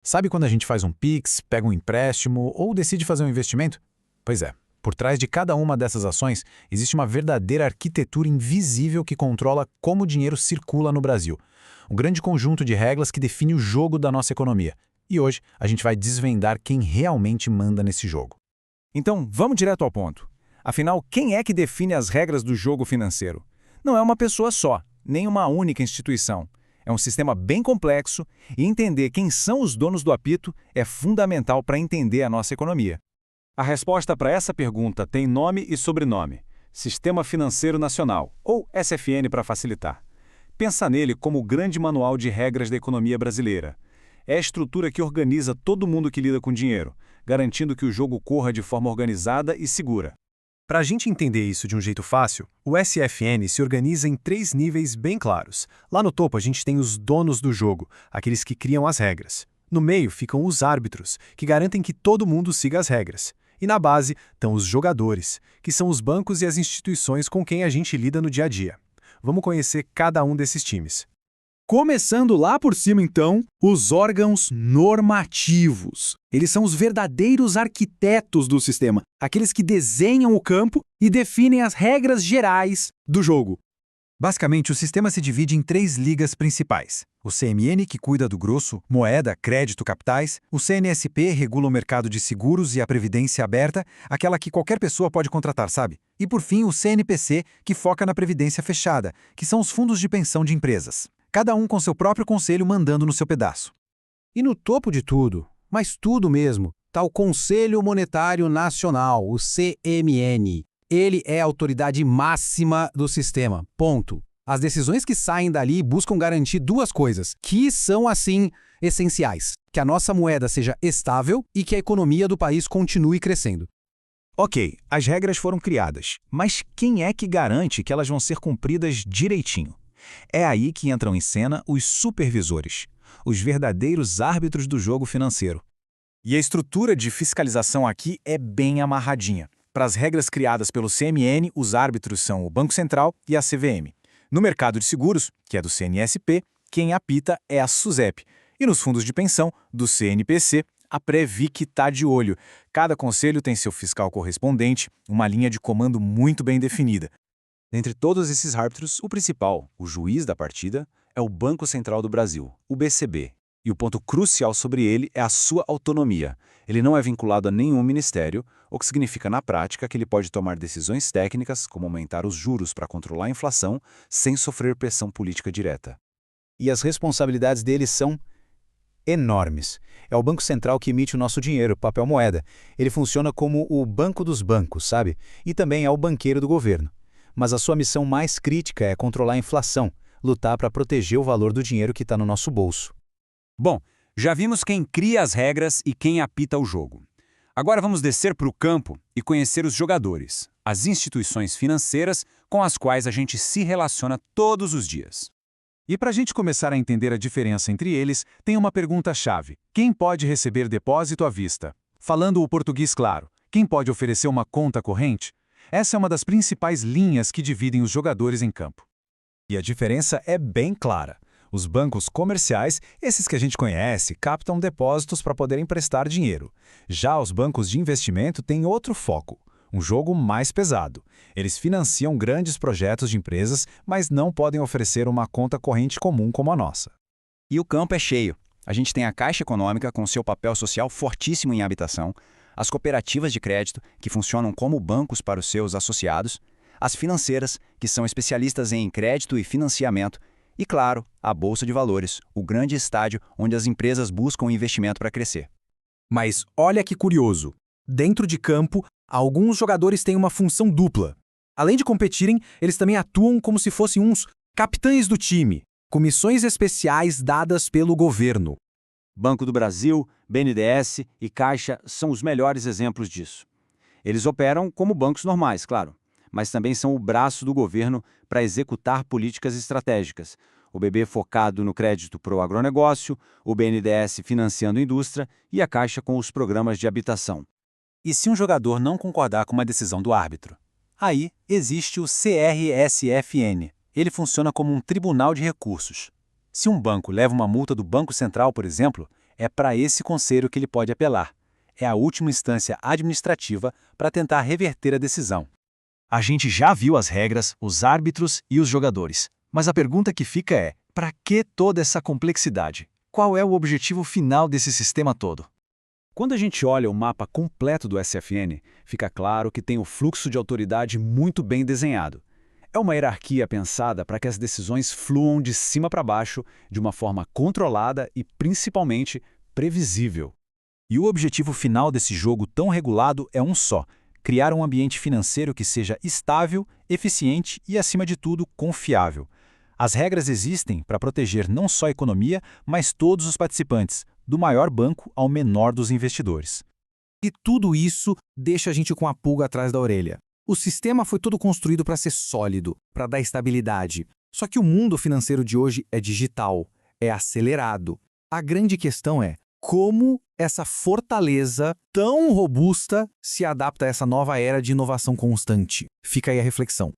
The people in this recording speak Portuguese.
Sabe quando a gente faz um Pix, pega um empréstimo ou decide fazer um investimento? Pois é, por trás de cada uma dessas ações existe uma verdadeira arquitetura invisível que controla como o dinheiro circula no Brasil. Um grande conjunto de regras que define o jogo da nossa economia. E hoje a gente vai desvendar quem realmente manda nesse jogo. Então, vamos direto ao ponto. Afinal, quem é que define as regras do jogo financeiro? Não é uma pessoa só, nem uma única instituição. É um sistema bem complexo e entender quem são os donos do apito é fundamental para entender a nossa economia. A resposta para essa pergunta tem nome e sobrenome: Sistema Financeiro Nacional, ou SFN para facilitar. Pensa nele como o grande manual de regras da economia brasileira. É a estrutura que organiza todo mundo que lida com dinheiro, garantindo que o jogo corra de forma organizada e segura. Para a gente entender isso de um jeito fácil, o SFN se organiza em 3 níveis bem claros. Lá no topo a gente tem os donos do jogo, aqueles que criam as regras. No meio ficam os árbitros, que garantem que todo mundo siga as regras. E na base estão os jogadores, que são os bancos e as instituições com quem a gente lida no dia a dia. Vamos conhecer cada um desses times. Começando lá por cima, então, os órgãos normativos. Eles são os verdadeiros arquitetos do sistema, aqueles que desenham o campo e definem as regras gerais do jogo. Basicamente, o sistema se divide em 3 ligas principais. O CMN, que cuida do grosso, moeda, crédito, capitais. O CNSP regula o mercado de seguros e a previdência aberta, aquela que qualquer pessoa pode contratar, sabe? E por fim, o CNPC, que foca na previdência fechada, que são os fundos de pensão de empresas. Cada um com seu próprio conselho mandando no seu pedaço. E no topo de tudo, mas tudo mesmo, está o Conselho Monetário Nacional, o CMN. Ele é a autoridade máxima do sistema, ponto. As decisões que saem dali buscam garantir 2 coisas, que são, assim, essenciais. Que a nossa moeda seja estável e que a economia do país continue crescendo. Ok, as regras foram criadas, mas quem é que garante que elas vão ser cumpridas direitinho? É aí que entram em cena os supervisores, os verdadeiros árbitros do jogo financeiro. E a estrutura de fiscalização aqui é bem amarradinha. Para as regras criadas pelo CMN, os árbitros são o Banco Central e a CVM. No mercado de seguros, que é do CNSP, quem apita é a SUSEP. E nos fundos de pensão, do CNPC, a Previc está de olho. Cada conselho tem seu fiscal correspondente, uma linha de comando muito bem definida. Dentre todos esses árbitros, o principal, o juiz da partida, é o Banco Central do Brasil, o BCB. E o ponto crucial sobre ele é a sua autonomia. Ele não é vinculado a nenhum ministério, o que significa na prática que ele pode tomar decisões técnicas, como aumentar os juros para controlar a inflação, sem sofrer pressão política direta. E as responsabilidades dele são enormes. É o Banco Central que emite o nosso dinheiro, papel moeda. Ele funciona como o banco dos bancos, sabe? E também é o banqueiro do governo. Mas a sua missão mais crítica é controlar a inflação, lutar para proteger o valor do dinheiro que está no nosso bolso. Bom, já vimos quem cria as regras e quem apita o jogo. Agora vamos descer para o campo e conhecer os jogadores, as instituições financeiras com as quais a gente se relaciona todos os dias. E para a gente começar a entender a diferença entre eles, tem uma pergunta-chave. Quem pode receber depósito à vista? Falando o português claro, quem pode oferecer uma conta corrente? Essa é uma das principais linhas que dividem os jogadores em campo. E a diferença é bem clara. Os bancos comerciais, esses que a gente conhece, captam depósitos para poder emprestar dinheiro. Já os bancos de investimento têm outro foco, um jogo mais pesado. Eles financiam grandes projetos de empresas, mas não podem oferecer uma conta corrente comum como a nossa. E o campo é cheio. A gente tem a Caixa Econômica com seu papel social fortíssimo em habitação, as cooperativas de crédito, que funcionam como bancos para os seus associados, as financeiras, que são especialistas em crédito e financiamento, e, claro, a Bolsa de Valores, o grande estádio onde as empresas buscam investimento para crescer. Mas olha que curioso. Dentro de campo, alguns jogadores têm uma função dupla. Além de competirem, eles também atuam como se fossem uns capitães do time, comissões especiais dadas pelo governo. Banco do Brasil, BNDES e Caixa são os melhores exemplos disso. Eles operam como bancos normais, claro, mas também são o braço do governo para executar políticas estratégicas. O BB focado no crédito para o agronegócio, o BNDES financiando a indústria e a Caixa com os programas de habitação. E se um jogador não concordar com uma decisão do árbitro? Aí existe o CRSFN. Ele funciona como um tribunal de recursos. Se um banco leva uma multa do Banco Central, por exemplo, É para esse conselho que ele pode apelar. É a última instância administrativa para tentar reverter a decisão. A gente já viu as regras, os árbitros e os jogadores. Mas a pergunta que fica é: para que toda essa complexidade? Qual é o objetivo final desse sistema todo? Quando a gente olha o mapa completo do SFN, fica claro que tem o fluxo de autoridade muito bem desenhado. É uma hierarquia pensada para que as decisões fluam de cima para baixo, de uma forma controlada e, principalmente, previsível. E o objetivo final desse jogo tão regulado é um só: criar um ambiente financeiro que seja estável, eficiente e, acima de tudo, confiável. As regras existem para proteger não só a economia, mas todos os participantes, do maior banco ao menor dos investidores. E tudo isso deixa a gente com a pulga atrás da orelha. O sistema foi todo construído para ser sólido, para dar estabilidade. Só que o mundo financeiro de hoje é digital, é acelerado. A grande questão é como essa fortaleza tão robusta se adapta a essa nova era de inovação constante. Fica aí a reflexão.